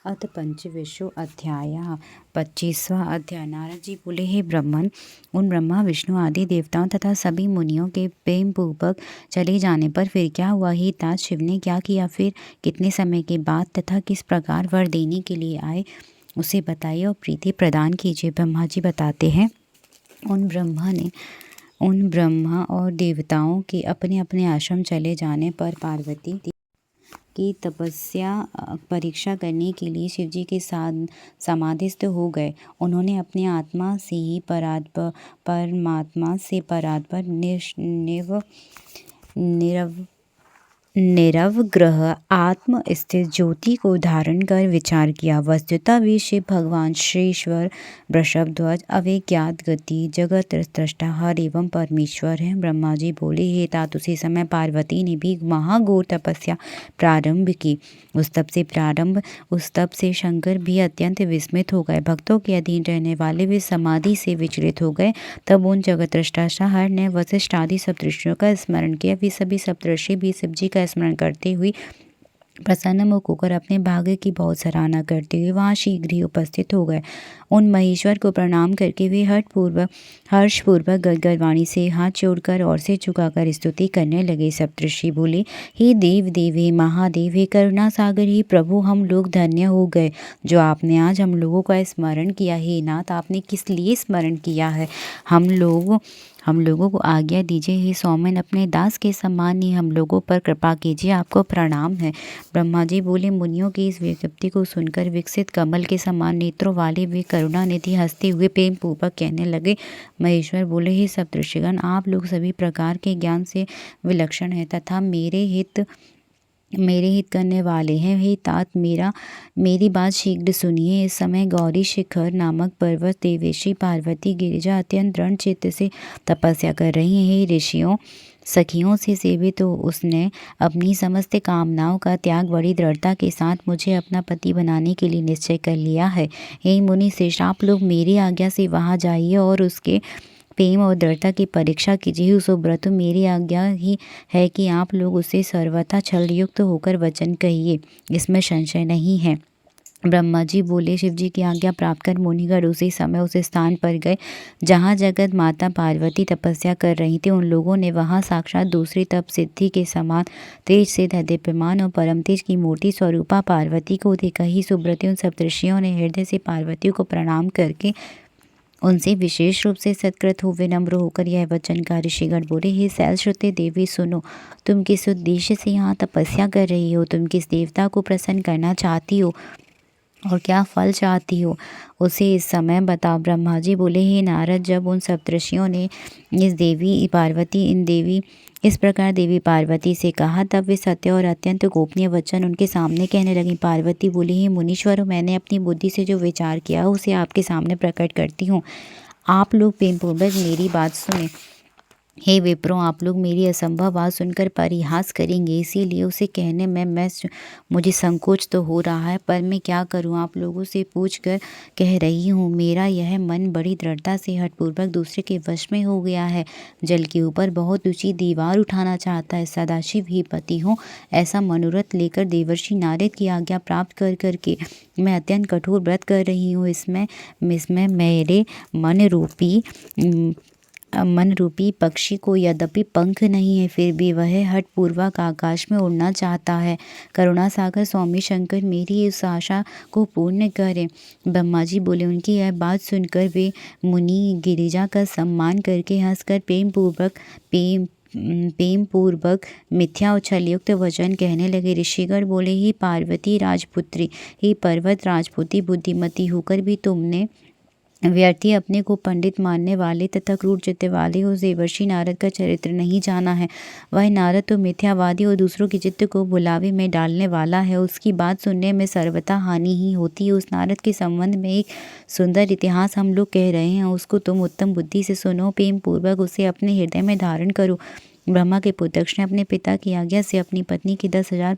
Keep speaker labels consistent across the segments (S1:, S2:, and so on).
S1: अथ पंचविंशो अध्याय 25वां अध्याय। नारद जी बोले, हे ब्राह्मण, उन ब्रह्मा विष्णु आदि देवताओं तथा सभी मुनियों के प्रेम पूर्वक चले जाने पर फिर क्या हुआ? ही तात शिव ने क्या किया, फिर कितने समय के बाद तथा किस प्रकार वर देने के लिए आए उसे बताइए और प्रीति प्रदान कीजिए। ब्रह्मा जी बताते हैं, उन ब्रह्मा और देवताओं के अपने अपने आश्रम चले जाने पर पार्वती की तपस्या परीक्षा करने के लिए शिवजी के साथ समाधिस्थ हो गए। उन्होंने अपने आत्मा से ही परमात्मा से परात्पर निरवग्रह आत्म स्थित ज्योति को धारण कर विचार किया। वस्तुतः वे शिव भगवान श्रीश्वर वृषभध्वज अविज्ञात गति जगत सृष्टा हर एवं परमेश्वर हैं। ब्रह्मा जी बोले, हे तात, उसी समय पार्वती ने भी महाघोर तपस्या प्रारंभ की। उस तप से शंकर भी अत्यंत विस्मित हो गए। भक्तों के अधीन रहने वाले वे समाधि से विचलित हो गए। तब उन जगत सृष्टा हर ने वशिष्ठ आदि सप्तऋषियों का स्मरण किया। वे सभी सप्तऋषि भी शिवजी का स्मरण करते हुए प्रसन्न मुख होकर अपने भाग्य की बहुत सराहना करते हुए वहाँ शीघ्र ही उपस्थित हो गए। उन महेश्वर को प्रणाम करके वे हर्षपूर्वक गदगदवाणी से हाथ जोड़कर और से झुकाकर स्तुति करने लगे। सप्तऋषि बोले, हे देव देव, हे महादेव, हे करुणा सागर, हे प्रभु, हम लोग धन्य हो गए जो आपने आज हम लोगों का स्मरण किया। हे नाथ, आपने किस लिए स्मरण किया है? हम लोगों को आज्ञा दीजिए। हे सौमन, अपने दास के समान ही हम लोगों पर कृपा कीजिए, आपको प्रणाम है। ब्रह्मा जी बोले, मुनियों की इस विज्ञप्ति को सुनकर विकसित कमल के समान नेत्रों वाले वे करुणानिधि हंसते हुए प्रेम पूर्वक कहने लगे। महेश्वर बोले, हे सप्तऋषिगण, आप लोग सभी प्रकार के ज्ञान से विलक्षण हैं तथा मेरे हित करने वाले हैं। हे तात, मेरी बात शीघ्र सुनिए। इस समय गौरी शिखर नामक पर्वत देवेशी पार्वती गिरिजा अत्यंत दृढ़ चित्त से तपस्या कर रही है। हे ऋषियों, सखियों से सेवित तो उसने अपनी समस्त कामनाओं का त्याग बड़ी दृढ़ता के साथ मुझे अपना पति बनाने के लिए निश्चय कर लिया है। हे मुनि श्रेष्ठ, आप लोग मेरी आज्ञा से वहाँ जाइए और उसके प्रेम और दृढ़ता की परीक्षा कीजिए। उस व्रत मेरी आज्ञा ही है कि आप लोग उसे सर्वथा छल युक्त होकर वचन कहिए, इसमें संशय नहीं है। ब्रह्मा जी बोले, शिव जी की आज्ञा प्राप्त कर मुनिगण उसी समय उस स्थान पर गए जहाँ जगत माता पार्वती तपस्या कर रही थी। उन लोगों ने वहाँ साक्षात दूसरी तप सिद्धि के समान तेज से दीप्यमान और परम तेज की मूर्ति स्वरूपा पार्वती को देखा। ही सुब्रती उन सप्तऋषियों ने हृदय से पार्वती को प्रणाम करके उनसे विशेष रूप से सत्कृत हो विनम्र होकर यह वचन का ऋषिगण बोले, हे शैलश्रुते देवी, सुनो, तुम किस उद्देश्य से यहाँ तपस्या कर रही हो? तुम किस देवता को प्रसन्न करना चाहती हो और क्या फल चाहती हो, उसे इस समय बताओ। ब्रह्मा जी बोले, हे नारद, जब उन सप्तऋषियों ने इस प्रकार देवी पार्वती से कहा, तब वे सत्य और अत्यंत गोपनीय वचन उनके सामने कहने लगी। पार्वती बोली, हे मुनीश्वरों, मैंने अपनी बुद्धि से जो विचार किया उसे आपके सामने प्रकट करती हूँ। आप लोग प्रेमपूर्वक मेरी बात सुने। हे विप्रों, आप लोग मेरी असंभव बात सुनकर परिहास करेंगे, इसीलिए उसे कहने में मुझे संकोच तो हो रहा है, पर मैं क्या करूं? आप लोगों से पूछ कर कह रही हूँ। मेरा यह मन बड़ी दृढ़ता से हठपूर्वक दूसरे के वश में हो गया है। जल के ऊपर बहुत ऊंची दीवार उठाना चाहता है। सदाशिव ही पति हूँ, ऐसा मनोरथ लेकर देवर्षि नारद की आज्ञा प्राप्त कर करके मैं अत्यंत कठोर व्रत कर रही हूँ। इसमें मेरे मन रूपी पक्षी को यद्यपि पंख नहीं है, फिर भी वह हठपूर्वक आकाश में उड़ना चाहता है। करुणा सागर स्वामी शंकर मेरी इस आशा को पूर्ण करें। ब्रह्मा जी बोले, उनकी यह बात सुनकर वे मुनि गिरिजा का सम्मान करके हंसकर प्रेम पूर्वक मिथ्या उछल युक्त वचन कहने लगे। ऋषिगण बोले, ही पार्वती राजपुत्री, ही पर्वत राजपुती, बुद्धिमती होकर भी तुमने व्यर्थी अपने को पंडित मानने वाले तथा क्रूर चित्त वाले उस देवर्षि नारद का चरित्र नहीं जाना है। वह नारद तो मिथ्यावादी और दूसरों के चित्त को बुलावे में डालने वाला है। उसकी बात सुनने में सर्वथा हानि ही होती है। उस नारद के संबंध में एक सुंदर इतिहास हम लोग कह रहे हैं, उसको तुम उत्तम बुद्धि से सुनो, प्रेम पूर्वक उसे अपने हृदय में धारण करो। ब्रह्मा के पुत्र ने अपने पिता की आज्ञा से अपनी पत्नी की 10,000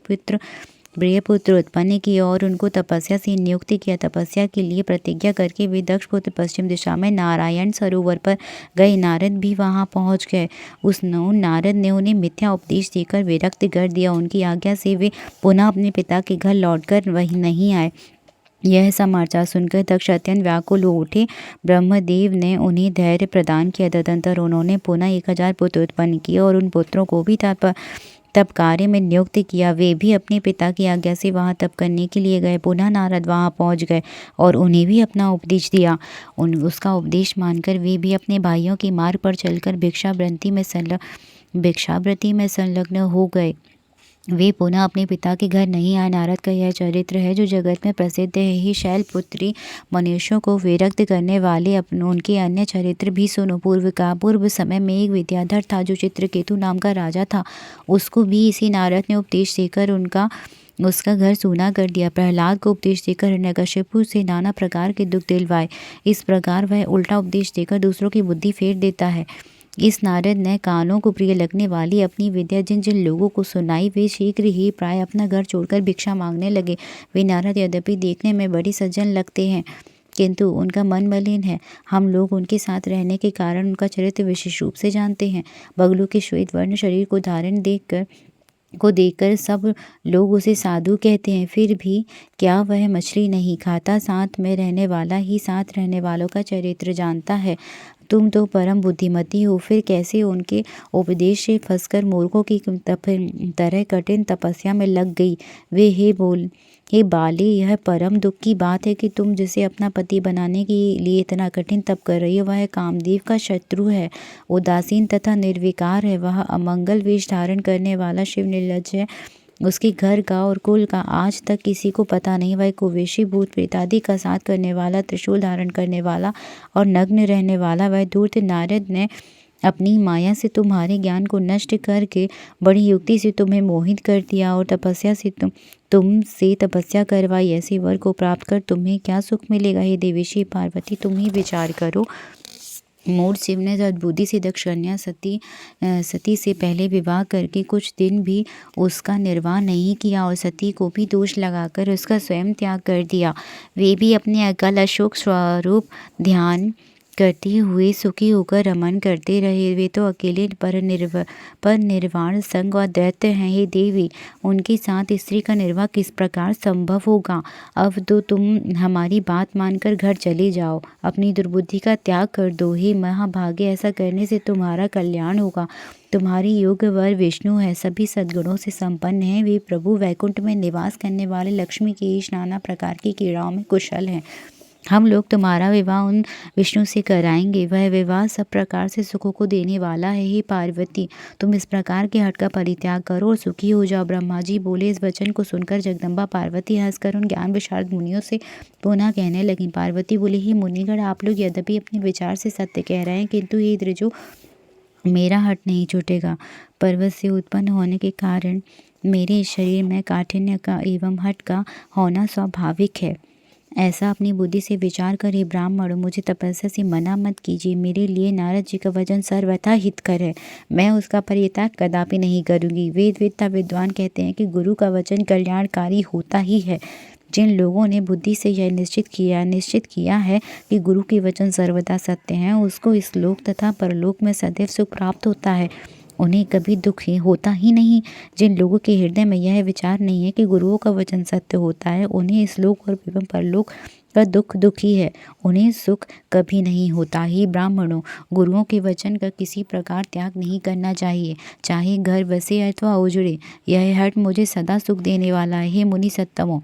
S1: प्रिय पुत्र उत्पन्न किए और उनको तपस्या से नियुक्त किया। तपस्या के लिए प्रतिज्ञा करके वे दक्ष पुत्र पश्चिम दिशा में नारायण सरोवर पर गए। नारद भी वहां पहुंच गए। नारद ने उन्हें मिथ्या उपदेश देकर विरक्त कर दिया। उनकी आज्ञा से वे पुनः अपने पिता के घर लौटकर वहीं नहीं आए। यह समाचार सुनकर दक्ष अत्यंत व्याकुल हो उठे। ब्रह्मदेव ने उन्हें धैर्य प्रदान किया। तदंतर उन्होंने पुनः 1000 पुत्र उत्पन्न किए और उन पुत्रों को भी तप कार्य में नियुक्त किया। वे भी अपने पिता की आज्ञा से वहां तप करने के लिए गए। पुनः नारद वहां पहुंच गए और उन्हें भी अपना उपदेश दिया। उसका उपदेश मानकर वे भी अपने भाइयों के मार्ग पर चलकर भिक्षावृत्ति में संलग्न हो गए। वे पुनः अपने पिता के घर नहीं आए। नारद का यह चरित्र है जो जगत में प्रसिद्ध है। ही शैलपुत्री, मनुष्यों को विरक्त करने वाले उनके अन्य चरित्र भी सुनो। पूर्व समय में एक विद्याधर था जो चित्रकेतु नाम का राजा था। उसको भी इसी नारद ने उपदेश देकर उसका घर सूना कर दिया। प्रहलाद को उपदेश देकर हिरण्यकशिपु से नाना प्रकार के दुख दिलवाए। इस प्रकार वह उल्टा उपदेश देकर दूसरों की बुद्धि फेर देता है। इस नारद ने कानों को प्रिय लगने वाली अपनी विद्या जिन जिन लोगों को सुनाई, वे शीघ्र ही प्राय अपना घर छोड़कर भिक्षा मांगने लगे। वे नारद यद्यपि देखने में बड़ी सज्जन लगते हैं, किंतु उनका मन मलिन है। हम लोग उनके साथ रहने के कारण उनका चरित्र विशेष रूप से जानते हैं। बगलू के श्वेत वर्ण शरीर को देखकर सब लोग उसे साधु कहते हैं। फिर भी क्या वह मछली नहीं खाता? साथ में रहने वाला ही साथ रहने वालों का चरित्र जानता है। तुम तो परम बुद्धिमती हो, फिर कैसे उनके उपदेश से फंसकर मूर्खों की तरह कठिन तपस्या में लग गई? वे हे बाले, यह परम दुख की बात है कि तुम जिसे अपना पति बनाने के लिए इतना कठिन तप कर रही हो, वह कामदेव का शत्रु है, उदासीन तथा निर्विकार है। वह अमंगल वेश धारण करने वाला शिव निर्लज्ज है। उसके घर का और कुल का आज तक किसी को पता नहीं। वह कुवेशी, भूत प्रेत आदि का साथ करने वाला, त्रिशूल धारण करने वाला और नग्न रहने वाला। वह धूर्त नारद ने अपनी माया से तुम्हारे ज्ञान को नष्ट करके बड़ी युक्ति से तुम्हें मोहित कर दिया और तपस्या से तुमसे तपस्या करवाई। ऐसे वर को प्राप्त कर तुम्हें क्या सुख मिलेगा? हे देवेशी पार्वती, तुम ही विचार करो। मूढ़ शिव ने सद्बुद्धि से दक्ष कन्या सती से पहले विवाह करके कुछ दिन भी उसका निर्वाह नहीं किया और सती को भी दोष लगाकर उसका स्वयं त्याग कर दिया। वे भी अपने अकल अशोक स्वरूप ध्यान करते हुए सुखी होकर रमन करते रहे। वे तो अकेले पर निर्वाण संग और दैत्य हैं। हे देवी, उनके साथ स्त्री का निर्वाह किस प्रकार संभव होगा? अब तो तुम हमारी बात मानकर घर चले जाओ, अपनी दुर्बुद्धि का त्याग कर दो। हे महाभागे, ऐसा करने से तुम्हारा कल्याण होगा। तुम्हारी योग्य वर विष्णु है, सभी सद्गुणों से संपन्न है। वे प्रभु वैकुंठ में निवास करने वाले लक्ष्मी के नाना प्रकार की क्रीड़ाओं में कुशल हैं। हम लोग तुम्हारा विवाह उन विष्णु से कराएंगे। वह विवाह सब प्रकार से सुखों को देने वाला है। हे पार्वती, तुम इस प्रकार के हट का परित्याग करो और सुखी हो जाओ। ब्रह्मा जी बोले। इस वचन को सुनकर जगदम्बा पार्वती हंसकर उन ज्ञान विशारद मुनियों से पुनः कहने लगी। पार्वती बोली, हे मुनिगण, आप लोग यद्यपि अपने विचार से सत्य कह रहे हैं, किंतु हे द्विजो, मेरा हट नहीं छूटेगा। पर्वत से उत्पन्न होने के कारण मेरे शरीर में काठिन्य का एवं हट का होना स्वाभाविक है। ऐसा अपनी बुद्धि से विचार कर, हे ब्राह्मणों, मुझे तपस्या से मना मत कीजिए। मेरे लिए नारद जी का वचन सर्वथा हितकर है। मैं उसका परित्याग कदापि नहीं करूँगी। वेदवेत्ता विद्वान कहते हैं कि गुरु का वचन कल्याणकारी होता ही है। जिन लोगों ने बुद्धि से यह निश्चित किया है कि गुरु के वचन सर्वदा सत्य हैं, उसको इस लोक तथा परलोक में सदैव सुख प्राप्त होता है। उन्हें कभी दुख होता ही नहीं। जिन लोगों के हृदय में यह विचार नहीं है कि गुरुओं का वचन सत्य होता है, उन्हें इस लोक और एवं परलोक का दुख ही है, उन्हें सुख कभी नहीं होता। ही ब्राह्मणों, गुरुओं के वचन का किसी प्रकार त्याग नहीं करना चाहिए, चाहे घर बसे अथवा उजड़े। यह हट मुझे सदा सुख देने वाला है। हे मुनि सत्तमों,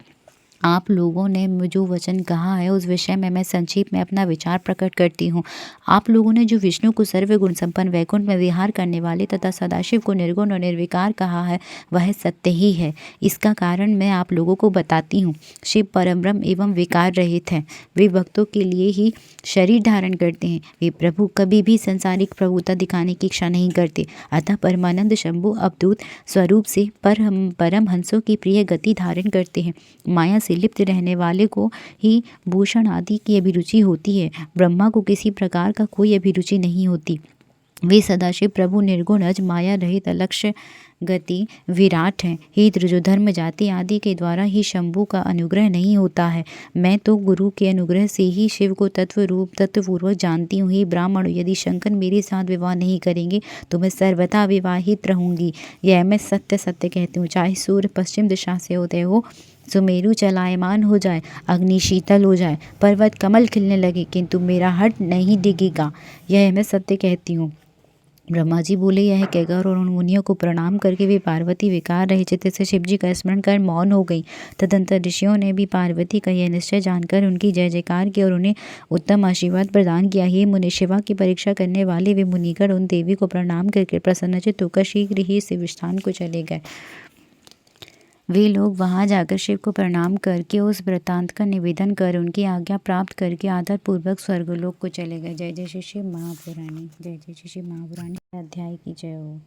S1: आप लोगों ने जो वचन कहा है उस विषय में मैं संक्षेप में अपना विचार प्रकट करती हूँ। आप लोगों ने जो विष्णु को सर्वगुण संपन्न वैकुंठ में विहार करने वाले तथा सदाशिव को निर्गुण और निर्विकार कहा है, वह सत्य ही है। इसका कारण मैं आप लोगों को बताती हूँ। शिव परब्रह्म एवं विकार रहित हैं। वे भक्तों के लिए ही शरीर धारण करते हैं। वे प्रभु कभी भी संसारिक प्रभुता दिखाने की इच्छा नहीं करते। अतः परमानंद शंभु अवधूत स्वरूप से परमहंसों की प्रिय गति धारण करते हैं। माया से लिप्त रहने वाले को ही भूषण आदि की अभिरुचि होती है। ब्रह्मा को किसी प्रकार का कोई अभिरुचि नहीं होती। वे सदाशिव प्रभु निर्गुणज माया रहित अलक्ष्य गति विराट हैं। हे द्विजो, धर्म जाति आदि के द्वारा ही शंभु का अनुग्रह नहीं होता है। मैं तो गुरु के अनुग्रह से ही शिव को तत्वपूर्वक जानती हूँ। हे ब्राह्मण, यदि शंकर मेरे साथ विवाह नहीं करेंगे तो मैं सर्वथा विवाहित रहूंगी। यह मैं सत्य सत्य कहती हूँ। चाहे सूर्य पश्चिम दिशा से उदय हो सुमेरु चलायमान हो जाए, अग्नि शीतल हो जाए, पर्वत कमल खिलने लगे, किंतु मेरा हठ नहीं डिगेगा, यह मैं सत्य कहती हूँ। ब्रह्मा जी बोले, यह कहकर और उन मुनियों को प्रणाम करके वे पार्वती विकार रहित चित्त से शिव जी का स्मरण कर मौन हो गई। तदंतर ऋषियों ने भी पार्वती का यह निश्चय जानकर उनकी जय जयकार की और उन्हें उत्तम आशीर्वाद प्रदान किया। हे मुनि, शिवा की परीक्षा करने वाले वे मुनिगण उन देवी को प्रणाम करके प्रसन्नचित्त होकर शीघ्र ही शिव स्थान को चले गए। वे लोग वहां जाकर शिव को प्रणाम करके उस वृत्तांत का निवेदन कर उनकी आज्ञा प्राप्त करके आदर पूर्वक स्वर्गलोक को चले गए। जय जय श्री शिव महापुराणी। जय जय श्री शिव महापुराणी। अध्याय की जय हो।